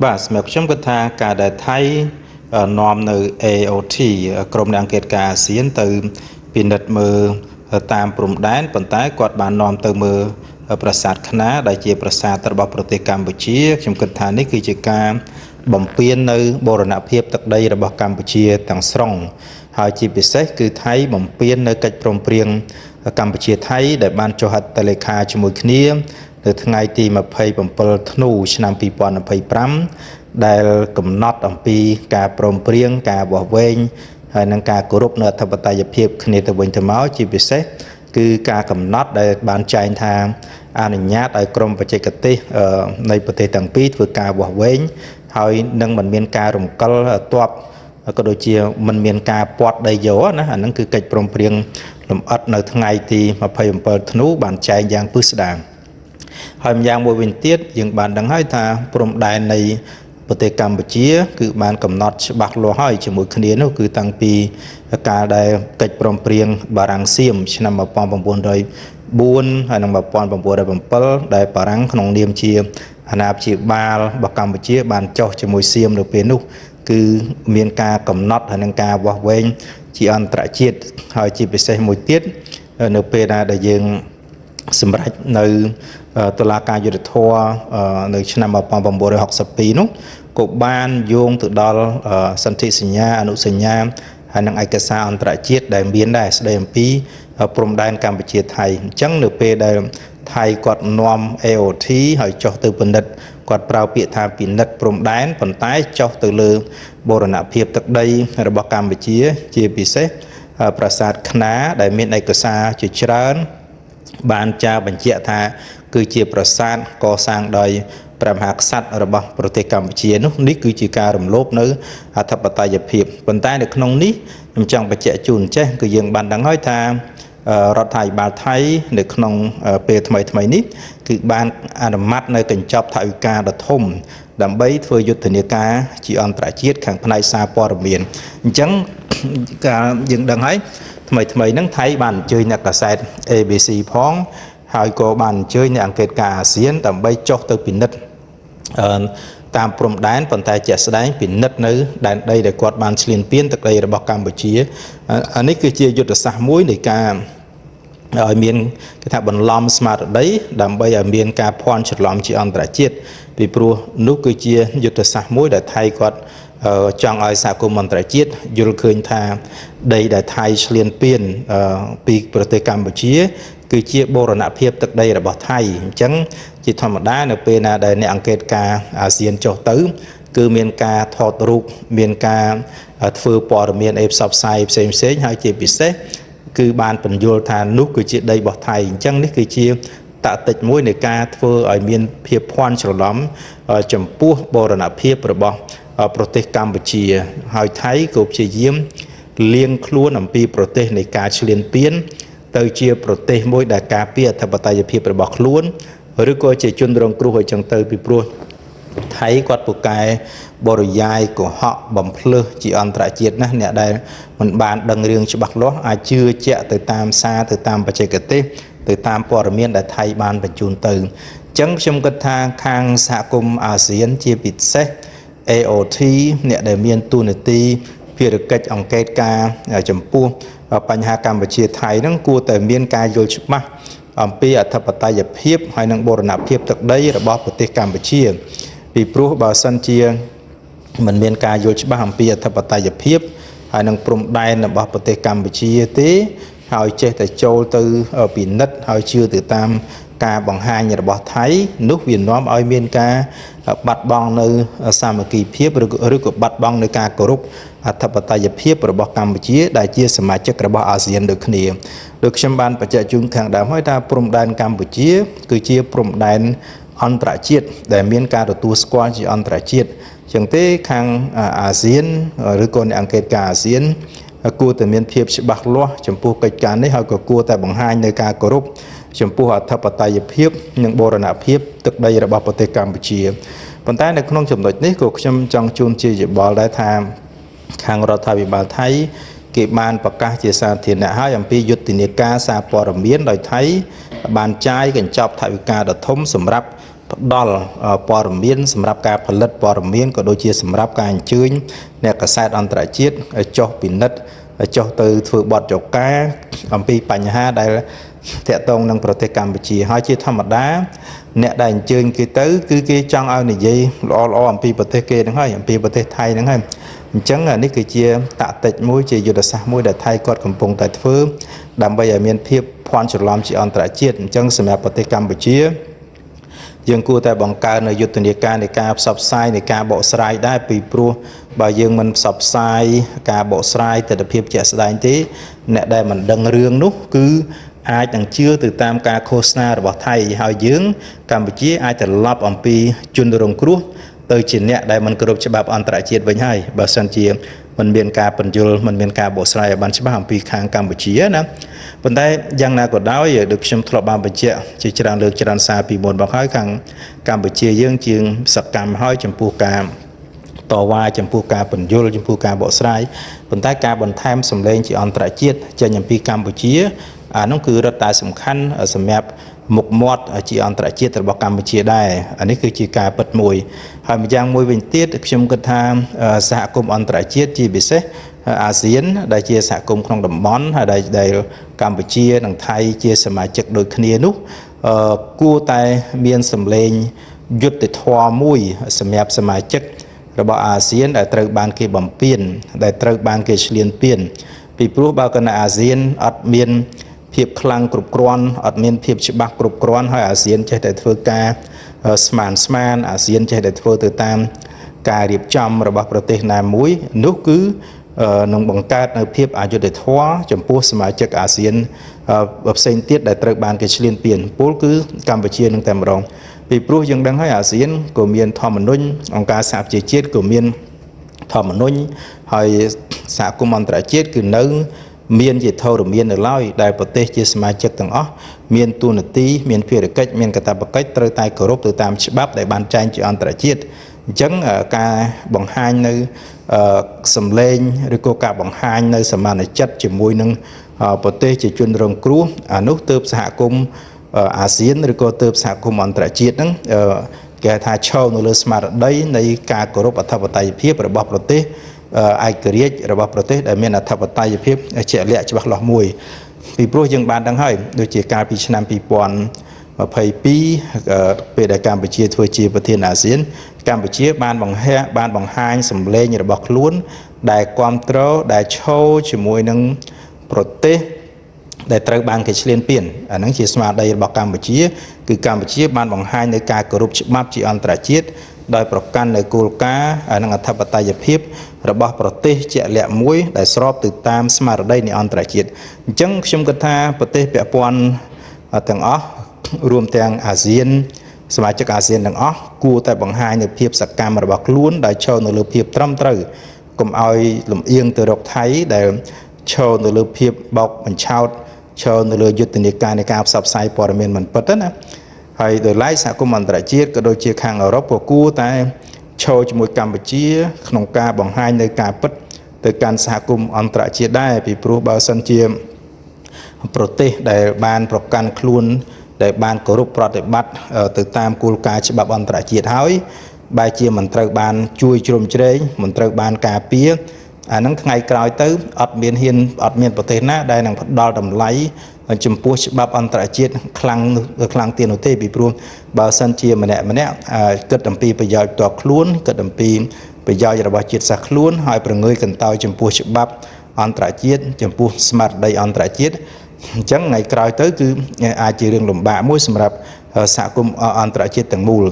បាទសម្រាប់ខ្ញុំគិតថាការដែលថៃនាំនៅ AOT ក្រុមអ្នកអង្កេតការអាស៊ានទៅពិនិត្យមើលតាមព្រំដែនប៉ុន្តែគាត់បាននាំទៅមើលប្រាសាទខ្នាដែលជាប្រាសាទរបស់ប្រទេសកម្ពុជាខ្ញុំគិតថានេះគឺជាការបំពេញនៅបូរណភាពទឹកដីរបស់កម្ពុជាទាំងស្រុងហើយជាពិសេសគឺថៃបំពេញនៅកិច្ចព្រមព្រៀងកម្ពុជាថៃដែលបានចុះហត្ថលេខាជាមួយគ្នានៅថ្ងៃទី27ធ្នូឆ្នាំ2025ដែលកំណត់អំពីការព្រមព្រៀងការវាស់វែងហើយនឹងការគោរពនៅអធិបតេយ្យភាពគ្នាទៅវិញទៅមកជាពិសេសគឺការកំណត់ដែលបានចែងថាអនុញ្ញាតឲ្យក្រមបច្ចេកទេសនៃប្រទេសទាំងពីរធ្វើការវាស់វែងហើយនឹងមិនមានការរំកិលទ័ពក៏ដូចជាមិនមានការពាត់ដីយោណាអាហ្នឹងគឺកិច្ចព្រមព្រៀងលម្អិតនៅថ្ងៃទី27ធ្នូបានចែងយ៉ាងពិស្ដារហើយម្យ៉ាងមួយវិញទៀតយើងបានដឹងហើយថាព្រំដែននៃប្រទេសកម្ពុជាគឺបានកំណត់ច្បាស់លាស់ហើយជាមួយគ្នានោះគឺតាំងពីការដែលកិច្ចព្រមព្រៀងបារាំងសៀមឆ្នាំ1904ហើយនិង1907ដែលបារាំងក្នុងនាមជាអាណាព្យាបាលរបស់កម្ពុជាបានចុះជាមួយសៀមនៅពេលនោះគឺមានការកំណត់ហើយនឹងការវាស់វែងជាអន្តរជាតិហើយជាពិសេសមួយទៀតនៅពេលដែលយើងសម្រាប់នៅតុលាការយុត្តិធម៌នៅឆ្នាំ1962នោះក៏បានយោងទៅដល់សន្ធិសញ្ញាអនុសញ្ញាហើយនឹងឯកសារអន្តរជាតិដែលមានដែរស្ដីអំពីព្រំដែនកម្ពុជាថៃអញ្ចឹងនៅពេលដែលថៃគាត់នាំ AOT ហើយចុះទៅពិនិត្យគាត់ប្រើពាក្យថាពិនិត្យព្រំដែនប៉ុន្តែចុះទៅលើបូរណភាពទឹកដីរបស់កម្ពុជាជាពិសេសប្រាសាទខ្នាដែលមានឯកសារជាច្រើនបានចារបញ្ជាក់ថាគឺជាប្រាសាទកសាងដោយព្រះមហាក្សត្ររបស់ប្រទេសកម្ពុជានេះគឺជាការរំលោភនៅអធិបតេយ្យភាពប៉ុន្តែនៅក្នុងនេះខ្ញុំចង់បញ្ជាក់ជូនចេះគឺយើងបានដឹងហើយថារដ្ឋាភិបាលថៃនៅក្នុងពេលថ្មីនេះគឺបានអនុម័តនៅកញ្ចប់ថវិកាដ៏ធំដើម្បីធ្វើយុទ្ធនាការជាអន្តរជាតិខាងផ្នែកសារព័ត៌មានអញ្ចឹងការយើងដឹងហើយថ្មីហ្នឹងថៃបានអញ្ជើញអ្នកកាសែត ABC ផងហើយក៏បានអញ្ជើញអ្នកអង្កេតការអាស៊ានដើម្បីចុះទៅពិនិត្យតាមព្រំដែនប៉ុន្តែជាក់ស្ដែងពិនិត្យនៅដែនដីដែលគាត់បានឈ្លានពានទឹកដីរបស់កម្ពុជាអានេះគឺជាយុទ្ធសាស្ត្រមួយនៃការឲ្យមានគេថាបន្លំស្មារតីដើម្បីឲ្យមានការភ័ន្តច្រឡំជាអន្តរជាតិពីព្រោះនោះគឺជាយុទ្ធសាស្ត្រមួយដែលថៃគាត់ចង់ឲ្យសហគមន៍អន្តរជាតិយល់ឃើញថាដីដែលថៃឈ្លានពានពីប្រទេសកម្ពុជាគឺជាបូរណភាពទឹកដីរបស់ថៃអញ្ចឹងជាធម្មតានៅពេលណាដែលអ្នកអង្កេតការអាស៊ានចុះទៅគឺមានការថតរូបមានការធ្វើព័ត៌មានផ្សព្វផ្សាយផ្សេងហើយជាពិសេសគឺបានបញ្យល់ថានោះគឺជាដីរបស់ថៃអញ្ចឹងនេះគឺជាតាក់ទិចមួយនៃការធ្វើឲ្យមានភាពភ័ន្តច្រឡំចំពោះបូរណភាពរបស់ប្រទេសកម្ពុជាហើយថៃក៏ព្យាយាមលៀងខ្លួនអំពីប្រទេសនៃការឈ្លានពានទៅជាប្រទេសមួយដែលការពារអធិបតេយ្យភាពរបស់ខ្លួនឬក៏ជាជនរងគ្រោះឲ្យចឹងទៅពីព្រោះថៃគាត់ពូកែបរិយាយកុហកបំភ្លើសជាអន្តរជាតិណាស់អ្នកដែលមិនបានដឹងរឿងច្បាស់លាស់អាចជឿជាក់ទៅតាមសារទៅតាមបច្ចេកទេសទៅតាមព័ត៌មានដែលថៃបានបញ្ជូនទៅអញ្ចឹងខ្ញុំគិតថាខាងសហគមន៍អាស៊ានជាពិសេស AOT អ្នកដែលមានតួនាទីភារកិច្ចអង្កេតការចំពោះបញ្ហាកម្ពុជាថៃហ្នឹងគួរតែមានការយល់ច្បាស់អំពីអធិបតេយ្យភាពហើយនិងបូរណភាពទឹកដីរបស់ប្រទេសកម្ពុជាពីព្រោះបើសិនជាមិនមានការយល់ច្បាស់អំពីអធិបតេយ្យភាពហើយនិងព្រំដែនរបស់ប្រទេសកម្ពុជាទេហើយចេះតែចូលទៅពិនិត្យហើយជឿទៅតាមការបង្ហាញរបស់ថៃនោះវានាំឲ្យមានការបាត់បង់នៅសាមគ្គីភាពឬក៏បាត់បង់នៅការគោរពអធិបតេយ្យភាពរបស់កម្ពុជាដែលជាសមាជិករបស់អាស៊ានដូចគ្នាដូចខ្ញុំបានបញ្ជាក់ជូនខាងដើមហើយថាព្រំដែនកម្ពុជាគឺជាព្រំដែនអន្តរជាតិដែលមានការទទួលស្គាល់ជាអន្តរជាតិចឹងទេខាងអាស៊ានឬក៏អ្នកអង្កេតការអាស៊ានគួរតែមានភាពច្បាស់លាស់ចំពោះកិច្ចការនេះហើយក៏គួរតែបង្ហាញនៅការគោរពចំពោះអធិបតេយ្យភាពនិងបូរណភាពទឹកដីរបស់ប្រទេសកម្ពុជាប៉ុន្តែនៅក្នុងចំណុចនេះក៏ខ្ញុំចង់ជូនជាយោបល់ដែរថាខាងរដ្ឋាភិបាលថៃគេបានប្រកាសជាសាធារណៈហើយអំពីយុទ្ធនាការសារព័ត៌មានដោយថៃបានចាយកញ្ចប់ថវិកាដ៏ធំសម្រាប់ ផ្ដល់ព័ត៌មានសម្រាប់ការផលិតព័ត៌មានក៏ដូចជាសម្រាប់ការអញ្ជើញអ្នកកាសែតអន្តរជាតិចុះពិនិត្យចុះទៅធ្វើបទចការអំពីបញ្ហាដែលតាក់ទងនឹងប្រទេសកម្ពុជាហើយជាធម្មតាអ្នកដែលអញ្ជើញគេទៅគឺគេចង់ឲ្យនិយាយល្អៗអំពីប្រទេសគេហ្នឹងហើយអំពីប្រទេសថៃហ្នឹងហើយអញ្ចឹងនេះគឺជាតាក់ទិចមួយជាយុទ្ធសាស្ត្រមួយដែលថៃគាត់កំពុងតែធ្វើដើម្បីឲ្យមានភាពភ័ន្តច្រឡំជាអន្តរជាតិអញ្ចឹងសម្រាប់ប្រទេសកម្ពុជាយើងគួរតែបង្កើននៅយុទ្ធនាការនៃការផ្សព្វផ្សាយនៃការបកស្រាយដែរពីព្រោះបើយើងមិនផ្សព្វផ្សាយការបកស្រាយទស្សនវិជ្ជាជាក់ស្ដែងទេអ្នកដែលមិនដឹងរឿងនោះគឺអាចនឹងជឿទៅតាមការឃោសនារបស់ថៃហើយយើងកម្ពុជាអាចត្រឡប់អំពីជនរងគ្រោះទៅជាអ្នកដែលមិនគោរពច្បាប់អន្តរជាតិវិញហើយបើសិនជាមិនមានការបញ្យល់មិនមានការបកស្រាយឲ្យបានច្បាស់អំពីខាងកម្ពុជាណាប៉ុន្តែយ៉ាងណាក៏ដោយដូចខ្ញុំធ្លាប់បានបញ្ជាក់ជាច្រើនលើកច្រើនសារពីមុនមកហើយខាងកម្ពុជាយើងជាងសកម្មហើយចំពោះការតវ៉ាចំពោះការបញ្យល់ចំពោះការបកស្រាយប៉ុន្តែការបន្ថែមសម្លេងជាអន្តរជាតិចេញអំពីកម្ពុជាអានោះគឺរឹតតែសំខាន់សម្រាប់មុខមាត់ជាអន្តរជាតិរបស់កម្ពុជាដែរអានេះគឺជាការពិតមួយហើយម្យ៉ាងមួយវិញទៀតខ្ញុំគិតថាសហគមន៍អន្តរជាតិជាពិសេសអាស៊ានដែលជាសហគមន៍ក្នុងតំបន់ហើយដែលកម្ពុជានិងថៃជាសមាជិកដូចគ្នានោះគួរតែមានសម្លេងយុត្តិធម៌មួយសម្រាប់សមាជិករបស់អាស៊ានដែលត្រូវបានគេបំពានដែលត្រូវបានគេឈ្លានពានពីព្រោះបើគណៈអាស៊ានអត់មានភាពខ្លាំងគ្រប់គ្រាន់អត់មានភាពច្បាស់គ្រប់គ្រាន់ហើយអាស៊ានចេះតែធ្វើការស្មានអាស៊ានចេះតែធ្វើទៅតាមការរៀបចំរបស់ប្រទេសណាមួយនោះគឺនឹងបង្កើតនៅភាពអយុត្តិធម៌ចំពោះសមាជិកអាស៊ានផ្សេងទៀតដែលត្រូវបានគេឈ្លានពានពលគឺកម្ពុជានឹងតែម្ដងពីព្រោះយើងដឹងហើយអាស៊ានក៏មានធម្មនុញ្ញអង្គការសហប្រជាជាតិក៏មានធម្មនុញ្ញហើយសហគមន៍អន្តរជាតិគឺនៅមានជាធរមាននៅឡើយដែលប្រទេសជាសមាជិកទាំងអស់មានទួនាទីមានភារកិច្ចមានកាតព្វកិច្ចត្រូវតែគោរពទៅតាមច្បាប់ដែលបានចែងជាអន្តរជាតិអញ្ចឹងការបង្ហាញនៅសម្លេងឬក៏ការបង្ហាញនៅសមានចិត្តជាមួយនឹងប្រទេសជាជនរងគ្រោះអានោះទើបសហគមន៍អាស៊ានឬក៏ទើបសហគមន៍អន្តរជាតិហ្នឹងគេថាឈរនៅលើស្មារតីនៃការគោរពអធិបតេយ្យភាពរបស់ប្រទេសឯករាជ្យរបស់ប្រទេសដែលមានអធិបតេយ្យភាពជាក់លាក់ច្បាស់លាស់មួយពីព្រោះយើងបានដឹងហើយដូចជាកាលពីឆ្នាំ2022ពេលដែលកម្ពុជាធ្វើជាប្រធានអាស៊ានកម្ពុជាបានបង្ហាញសម្លេងរបស់ខ្លួនដែលគ្រប់គ្រងដែលឈរជាមួយនឹងប្រទេសដែលត្រូវបានគេឈ្លានពានអាហ្នឹងជាស្មារតីរបស់កម្ពុជាគឺកម្ពុជាបានបង្ហាញនៅការគោរពច្បាប់ជាអន្តរជាតិដោយប្រកាន់នៅគោលការណ៍និងអធិបតេយ្យភាពរបស់ប្រទេសជាក់លាក់មួយដែលស្របទៅតាមស្មារតីនៃអន្តរជាតិអញ្ចឹងខ្ញុំគិតថាប្រទេសពាក់ព័ន្ធទាំងអស់រួមទាំងអាស៊ានសមាជិកអាស៊ានទាំងអស់គួរតែបង្ហាញនៅភាពសកម្មរបស់ខ្លួនដែលឈរនៅលើភាពត្រឹមត្រូវកុំឲ្យលំអៀងទៅរកថៃដែលឈរនៅលើភាពបោកបញ្ឆោតឈរនៅលើយុទ្ធនាការនៃការផ្សព្វផ្សាយព័ត៌មានមិនពិតណាហើយដោយឡែកសហគមន៍អន្តរជាតិក៏ដូចជាខាងអឺរ៉ុបក៏គួរតែឈរជាមួយកម្ពុជាក្នុងការបង្ហាញនៅការពិតទៅកាន់សហគមន៍អន្តរជាតិដែរពីព្រោះបើសិនជាប្រទេសដែលបានប្រកាន់ខ្លួនដែលបានគោរពប្រតិបត្តិទៅតាមគោលការណ៍ច្បាប់អន្តរជាតិហើយបែរជាមិនត្រូវបានជួយជ្រោមជ្រែងមិនត្រូវបានការពារអានឹងថ្ងៃក្រោយទៅអត់មានប្រទេសណាដែលនឹងផ្ដល់តម្លៃចំពោះច្បាប់អន្តរជាតិខ្លាំងទៀតនោះទេពីព្រោះបើសិនជាម្នាក់គិតអំពីប្រយោជន៍ផ្ទាល់ខ្លួនគិតអំពីប្រយោជន៍របស់ជាតិសាសន៍ខ្លួនហើយប្រងើយកន្តើយចំពោះច្បាប់អន្តរជាតិចំពោះស្មារតីអន្តរជាតិអញ្ចឹងថ្ងៃក្រោយទៅគឺអាចជារឿងលំបាកមួយសម្រាប់សហគមន៍អន្តរជាតិទាំងមូល